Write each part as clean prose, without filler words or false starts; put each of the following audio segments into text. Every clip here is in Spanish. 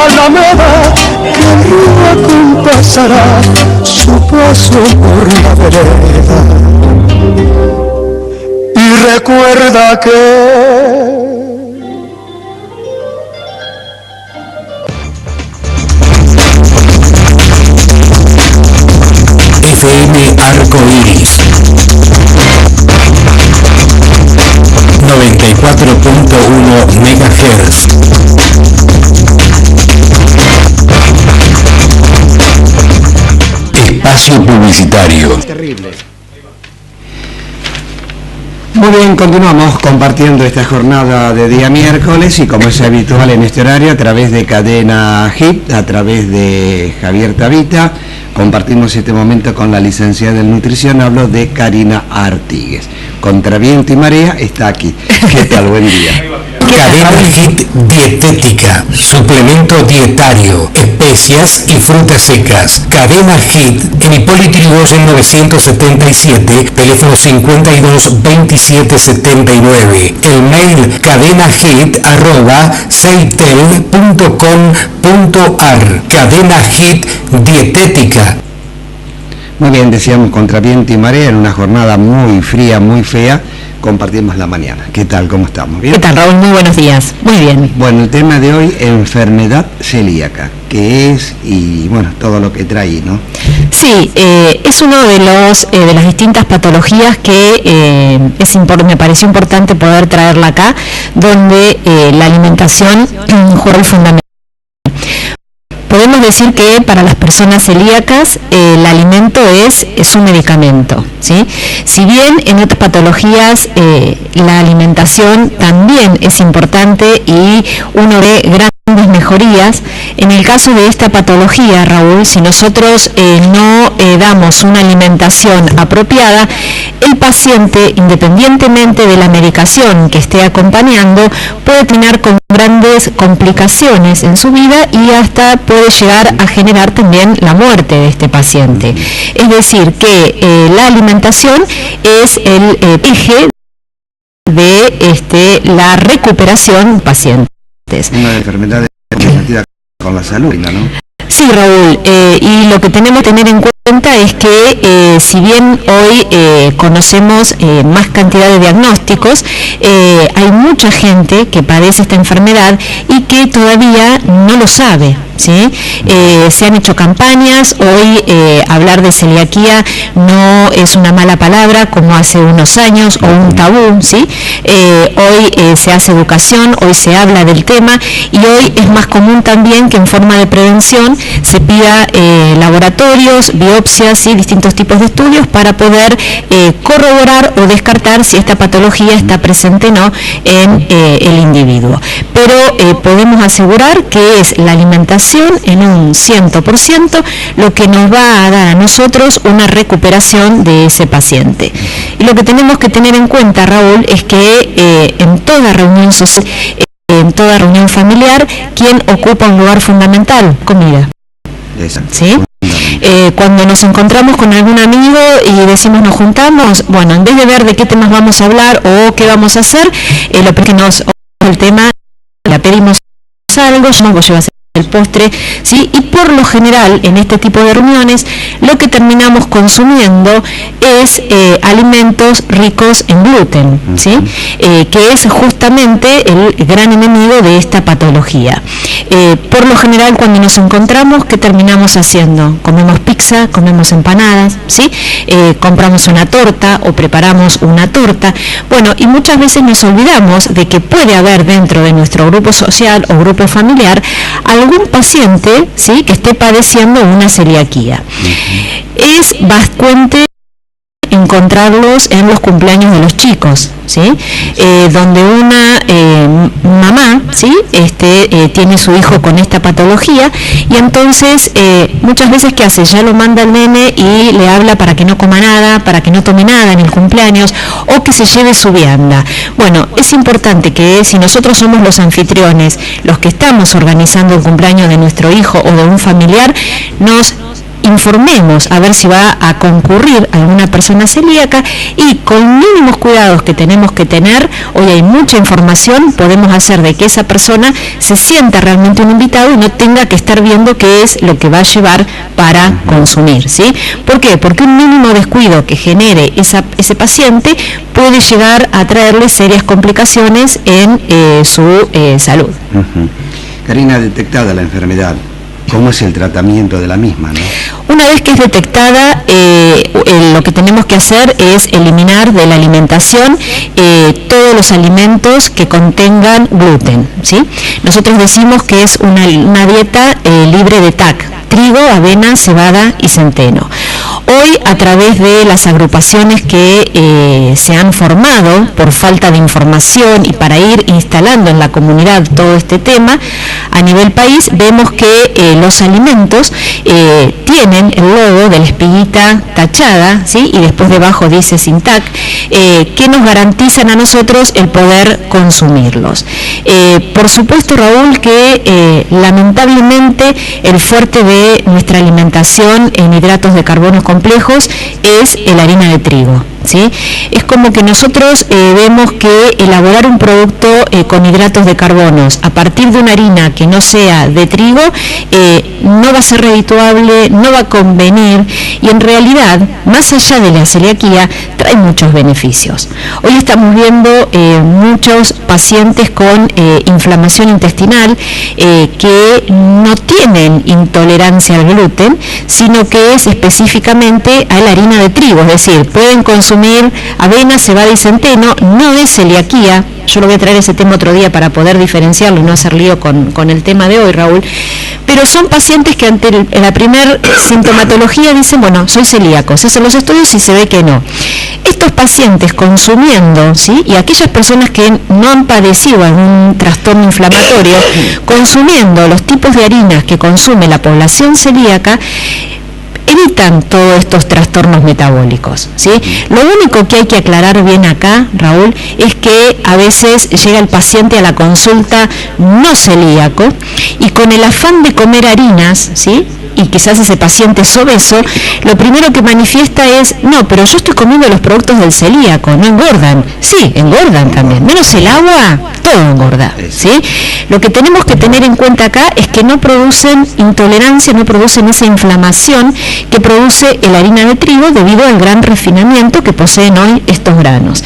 alameda que el río acompasará su paso por la vereda. Y recuerda que FM Arco Iris 94.1 MHz. Espacio publicitario. Terrible. Muy bien, continuamos compartiendo esta jornada de día miércoles y como es habitual en este horario a través de Cadena HIT, a través de Javier Tavita, compartimos este momento con la licenciada en nutrición, hablo de Karina Artigues. Contra viento y marea está aquí. ¿Qué tal? Buen día. Cadena HIT Dietética, suplemento dietario, especias y frutas secas. Cadena HIT en Hipólito Yrigoyen 977, teléfono 52 27 79. El mail cadenahit@seitel.com.ar. Cadena HIT Dietética. Muy bien, decíamos contra viento y marea en una jornada muy fría, muy fea. Compartimos la mañana. ¿Qué tal? ¿Cómo estamos? ¿Bien? ¿Qué tal, Raúl? Muy buenos días. Muy bien. Bueno, el tema de hoy, enfermedad celíaca. ¿Qué es? Y bueno, todo lo que trae, ¿no? Sí, es uno de las distintas patologías que me pareció importante poder traerla acá, donde la alimentación juega el fundamental. Podemos decir que para las personas celíacas el alimento es un medicamento, ¿sí? Si bien en otras patologías la alimentación también es importante y uno ve grandes mejorías, en el caso de esta patología, Raúl, si nosotros no damos una alimentación apropiada, el paciente, independientemente de la medicación que esté acompañando, puede tener con grandes complicaciones en su vida y hasta puede llegar a generar también la muerte de este paciente. Es decir, que la alimentación es el eje de la recuperación de pacientes. Una enfermedad relacionada con la salud, ¿no? Sí, Raúl, y lo que tenemos que tener en cuenta es que si bien hoy conocemos más cantidad de diagnósticos, hay mucha gente que padece esta enfermedad y que todavía no lo sabe, ¿sí? Se han hecho campañas, hoy hablar de celiaquía no es una mala palabra como hace unos años o un tabú, ¿sí? Hoy se hace educación, hoy se habla del tema y hoy es más común también que en forma de prevención se pida laboratorios, biopsias y distintos tipos de estudios para poder corroborar o descartar si esta patología está presente o no en el individuo. Pero podemos asegurar que es la alimentación en un 100% lo que nos va a dar a nosotros una recuperación de ese paciente. Y lo que tenemos que tener en cuenta, Raúl, es que en toda reunión social, en toda reunión familiar, ¿quién ocupa un lugar fundamental? Comida. ¿Sí? Cuando nos encontramos con algún amigo y decimos nos juntamos, bueno, en vez de ver de qué temas vamos a hablar o qué vamos a hacer, lo que nos el tema, la pedimos algo, yo voy a hacer el postre, ¿sí? Y por lo general en este tipo de reuniones lo que terminamos consumiendo es alimentos ricos en gluten, ¿sí? Que es justamente el gran enemigo de esta patología. Por lo general cuando nos encontramos, ¿qué terminamos haciendo? Comemos pizza, comemos empanadas, ¿sí? Compramos una torta o preparamos una torta, bueno, y muchas veces nos olvidamos de que puede haber dentro de nuestro grupo social o grupo familiar algún paciente, ¿sí?, que esté padeciendo una celiaquía. Es bastante encontrarlos en los cumpleaños de los chicos, ¿sí? Donde una mamá, ¿sí?, tiene su hijo con esta patología y entonces muchas veces ¿qué hace? Ya lo manda al nene y le habla para que no coma nada, para que no tome nada en el cumpleaños o que se lleve su vianda. Bueno, es importante que si nosotros somos los anfitriones, los que estamos organizando el cumpleaños de nuestro hijo o de un familiar, nos informemos a ver si va a concurrir alguna persona celíaca y con mínimos cuidados que tenemos que tener, hoy hay mucha información, podemos hacer de que esa persona se sienta realmente un invitado y no tenga que estar viendo qué es lo que va a llevar para consumir, ¿sí? ¿Por qué? Porque un mínimo descuido que genere ese paciente puede llegar a traerle serias complicaciones en su salud. Karina, detectada la enfermedad, ¿cómo es el tratamiento de la misma, no? Una vez que es detectada, lo que tenemos que hacer es eliminar de la alimentación todos los alimentos que contengan gluten, ¿sí? Nosotros decimos que es una dieta libre de TAC, trigo, avena, cebada y centeno. Hoy, a través de las agrupaciones que se han formado por falta de información y para ir instalando en la comunidad todo este tema, a nivel país vemos que los alimentos tienen el logo de la espiguita tachada, ¿sí? Y después debajo dice sin TAC, que nos garantizan a nosotros el poder consumirlos. Por supuesto, Raúl, que lamentablemente el fuerte de nuestra alimentación en hidratos de carbono complejos es la harina de trigo, ¿sí? Es como que nosotros vemos que elaborar un producto con hidratos de carbonos a partir de una harina que no sea de trigo no va a ser redituable, no va a convenir y en realidad, más allá de la celiaquía, trae muchos beneficios. Hoy estamos viendo muchos pacientes con inflamación intestinal que no tienen intolerancia al gluten, sino que es específicamente a la harina de trigo, es decir, pueden consumir avena, cebada y centeno, no es celiaquía. Yo lo voy a traer ese tema otro día para poder diferenciarlo y no hacer lío con el tema de hoy, Raúl, pero son pacientes que ante la primer sintomatología dicen, bueno, soy celíaco, se hacen los estudios y se ve que no. Estos pacientes consumiendo, ¿sí? Y aquellas personas que no han padecido algún trastorno inflamatorio, consumiendo los tipos de harinas que consume la población celíaca, evitan todos estos trastornos metabólicos, ¿sí? Lo único que hay que aclarar bien acá, Raúl, es que a veces llega el paciente a la consulta no celíaco y con el afán de comer harinas, ¿sí? Y quizás ese paciente es obeso, lo primero que manifiesta es, no, pero yo estoy comiendo los productos del celíaco, no engordan. Sí, engordan también, menos el agua, todo engorda, ¿sí? Lo que tenemos que tener en cuenta acá es que no producen intolerancia, no producen esa inflamación que produce la harina de trigo debido al gran refinamiento que poseen hoy estos granos.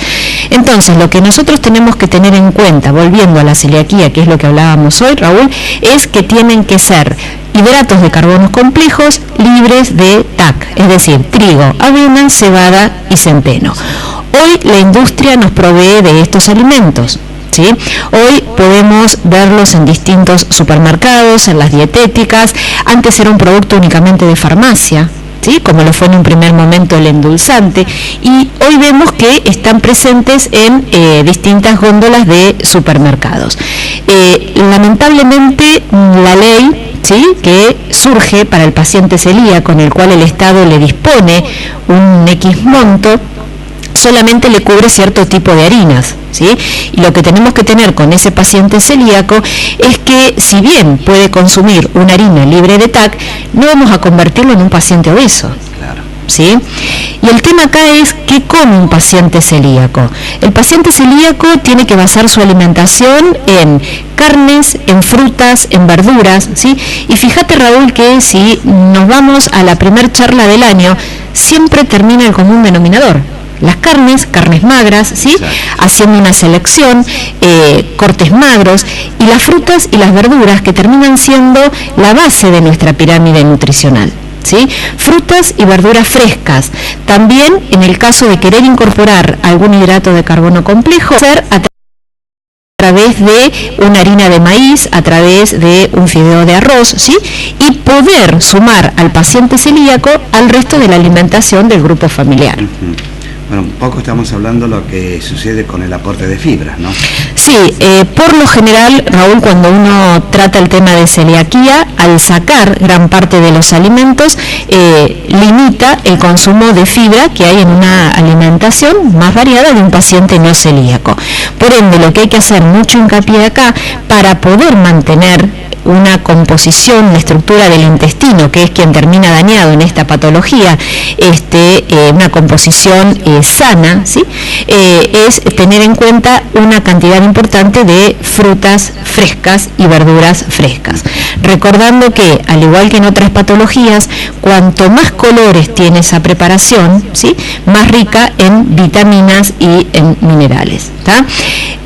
Entonces, lo que nosotros tenemos que tener en cuenta, volviendo a la celiaquía, que es lo que hablábamos hoy, Raúl, es que tienen que ser hidratos de carbonos complejos libres de TAC, es decir, trigo, avena, cebada y centeno. Hoy la industria nos provee de estos alimentos, ¿sí? Hoy podemos verlos en distintos supermercados, en las dietéticas. Antes era un producto únicamente de farmacia, ¿sí? Como lo fue en un primer momento el endulzante, y hoy vemos que están presentes en distintas góndolas de supermercados. Lamentablemente la ley, ¿sí?, que surge para el paciente celíaco, con el cual el Estado le dispone un X monto, solamente le cubre cierto tipo de harinas, ¿sí? Y lo que tenemos que tener con ese paciente celíaco es que, si bien puede consumir una harina libre de TAC, no vamos a convertirlo en un paciente obeso. Claro. ¿Sí? Y el tema acá es ¿qué come un paciente celíaco? El paciente celíaco tiene que basar su alimentación en carnes, en frutas, en verduras, ¿sí? Y fíjate, Raúl, que si nos vamos a la primer charla del año, siempre termina el común denominador. Las carnes magras, ¿sí? Haciendo una selección, cortes magros, y las frutas y las verduras que terminan siendo la base de nuestra pirámide nutricional, ¿sí? Frutas y verduras frescas. También, en el caso de querer incorporar algún hidrato de carbono complejo, ser a través de una harina de maíz, a través de un fideo de arroz, ¿sí? Y poder sumar al paciente celíaco al resto de la alimentación del grupo familiar. Bueno, un poco estamos hablando de lo que sucede con el aporte de fibras, ¿no? Sí, por lo general, Raúl, cuando uno trata el tema de celiaquía, al sacar gran parte de los alimentos, limita el consumo de fibra que hay en una alimentación más variada de un paciente no celíaco. Por ende, lo que hay que hacer mucho hincapié acá para poder mantener una composición, una estructura del intestino, que es quien termina dañado en esta patología, una composición sana, ¿sí? Es tener en cuenta una cantidad importante de frutas frescas y verduras frescas. Recordando que, al igual que en otras patologías, cuanto más colores tiene esa preparación, ¿sí?, más rica en vitaminas y en minerales, ¿tá?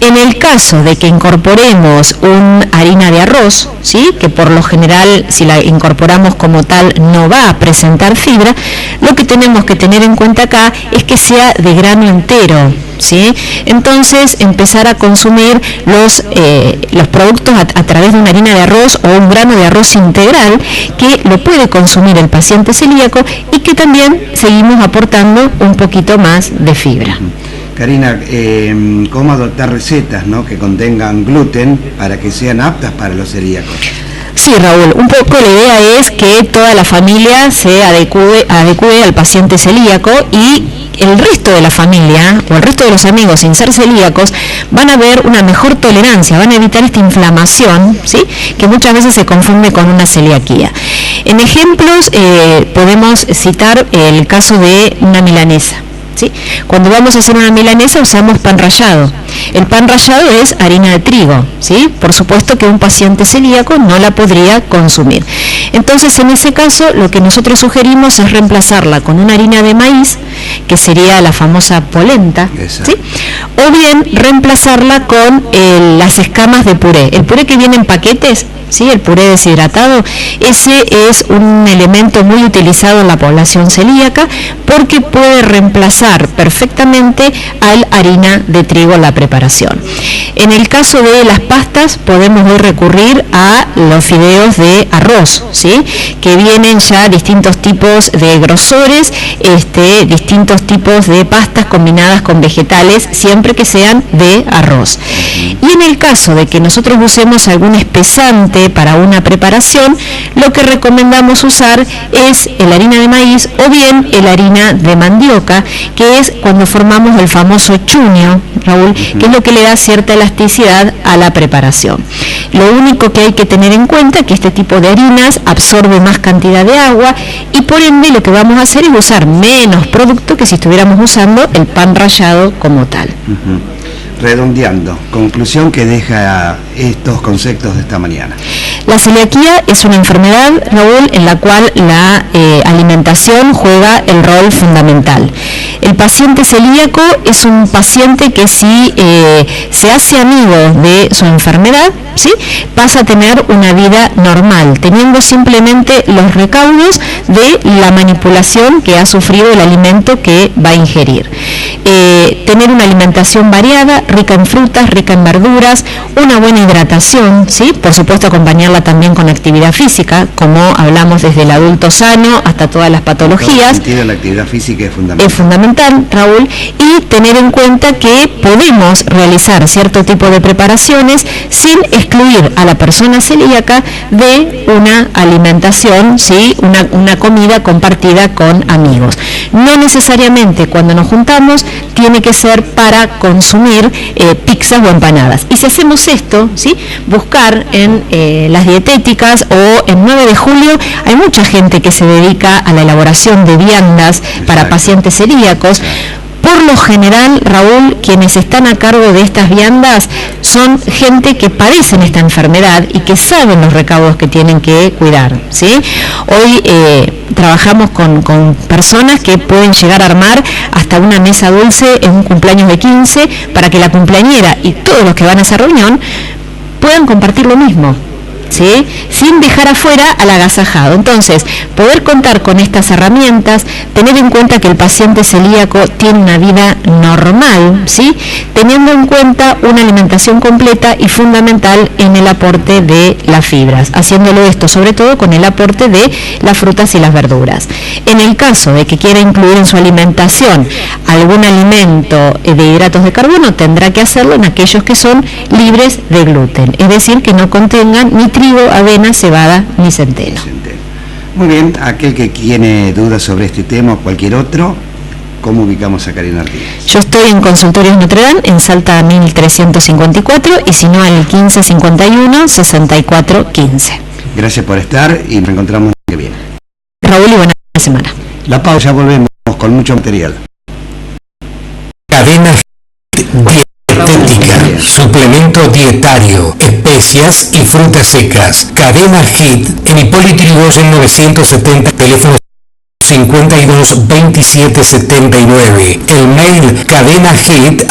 En el caso de que incorporemos una harina de arroz, ¿sí?, que por lo general, si la incorporamos como tal, no va a presentar fibra, lo que tenemos que tener en cuenta acá es que sea de grano entero, ¿sí? Entonces, empezar a consumir los productos a través de una harina de arroz o un grano de arroz integral, que lo puede consumir el paciente celíaco y que también seguimos aportando un poquito más de fibra. Karina, ¿cómo adoptar recetas, ¿no?, que contengan gluten para que sean aptas para los celíacos? Sí, Raúl, un poco la idea es que toda la familia se adecue al paciente celíaco, y el resto de la familia o el resto de los amigos sin ser celíacos van a ver una mejor tolerancia, van a evitar esta inflamación, ¿sí?, que muchas veces se confunde con una celiaquía. En ejemplos podemos citar el caso de una milanesa, ¿sí? Cuando vamos a hacer una milanesa usamos pan rallado. El pan rallado es harina de trigo, ¿sí? Por supuesto que un paciente celíaco no la podría consumir. Entonces, en ese caso, lo que nosotros sugerimos es reemplazarla con una harina de maíz, que sería la famosa polenta, ¿sí?, o bien reemplazarla con las escamas de puré. El puré que viene en paquetes, ¿sí?, el puré deshidratado, ese es un elemento muy utilizado en la población celíaca porque puede reemplazar perfectamente a la harina de trigo en la preparación. En el caso de las pastas, podemos hoy recurrir a los fideos de arroz, ¿sí?, que vienen ya distintos tipos de grosores, distintos tipos de pastas combinadas con vegetales, siempre que sean de arroz. Y en el caso de que nosotros usemos algún espesante para una preparación, lo que recomendamos usar es la harina de maíz o bien la harina de mandioca, que es cuando formamos el famoso chuño, Raúl, que es lo que le da cierta elasticidad a la preparación. Lo único que hay que tener en cuenta es que este tipo de harinas absorbe más cantidad de agua y por ende lo que vamos a hacer es usar menos producto que si estuviéramos usando el pan rallado como tal. Redondeando, conclusión que deja estos conceptos de esta mañana. La celiaquía es una enfermedad, Raúl, en la cual la alimentación juega el rol fundamental. El paciente celíaco es un paciente que si se hace amigo de su enfermedad, ¿sí?, pasa a tener una vida normal, teniendo simplemente los recaudos de la manipulación que ha sufrido el alimento que va a ingerir. Tener una alimentación variada, rica en frutas, rica en verduras, una buena hidratación, ¿sí?, por supuesto acompañarla también con actividad física, como hablamos desde el adulto sano hasta todas las patologías. La actividad física es fundamental. Es fundamental, Raúl, y tener en cuenta que podemos realizar cierto tipo de preparaciones sin excluir a la persona celíaca de una alimentación, ¿sí?, una comida compartida con amigos. No necesariamente cuando nos juntamos tiene que ser para consumir pizzas o empanadas. Y si hacemos esto, ¿sí?, buscar en las dietéticas o en 9 de julio hay mucha gente que se dedica a la elaboración de viandas para pacientes celíacos. Por lo general, Raúl, quienes están a cargo de estas viandas son gente que padecen esta enfermedad y que saben los recaudos que tienen que cuidar, ¿sí? Hoy trabajamos con personas que pueden llegar a armar hasta una mesa dulce en un cumpleaños de 15 para que la cumpleañera y todos los que van a esa reunión puedan compartir lo mismo, ¿sí?, sin dejar afuera al agasajado. Entonces, poder contar con estas herramientas, tener en cuenta que el paciente celíaco tiene una vida normal, ¿sí?, teniendo en cuenta una alimentación completa y fundamental en el aporte de las fibras, haciéndolo esto sobre todo con el aporte de las frutas y las verduras. En el caso de que quiera incluir en su alimentación algún alimento de hidratos de carbono, tendrá que hacerlo en aquellos que son libres de gluten, es decir, que no contengan ni trigo, avena, cebada ni centeno. Muy bien, aquel que tiene dudas sobre este tema o cualquier otro, ¿cómo ubicamos a Karina Artigas? Yo estoy en Consultorios Notre Dame, en Salta 1354, y si no al 1551-6415. Gracias por estar y nos encontramos el que viene. Raúl, y buena semana. La pausa, volvemos con mucho material. Cadena dietética, suplemento dietario, especias y frutas secas. Cadena Hit en Hipólito Yrigoyen 970, teléfono 52 27 79. El mail cadenahit@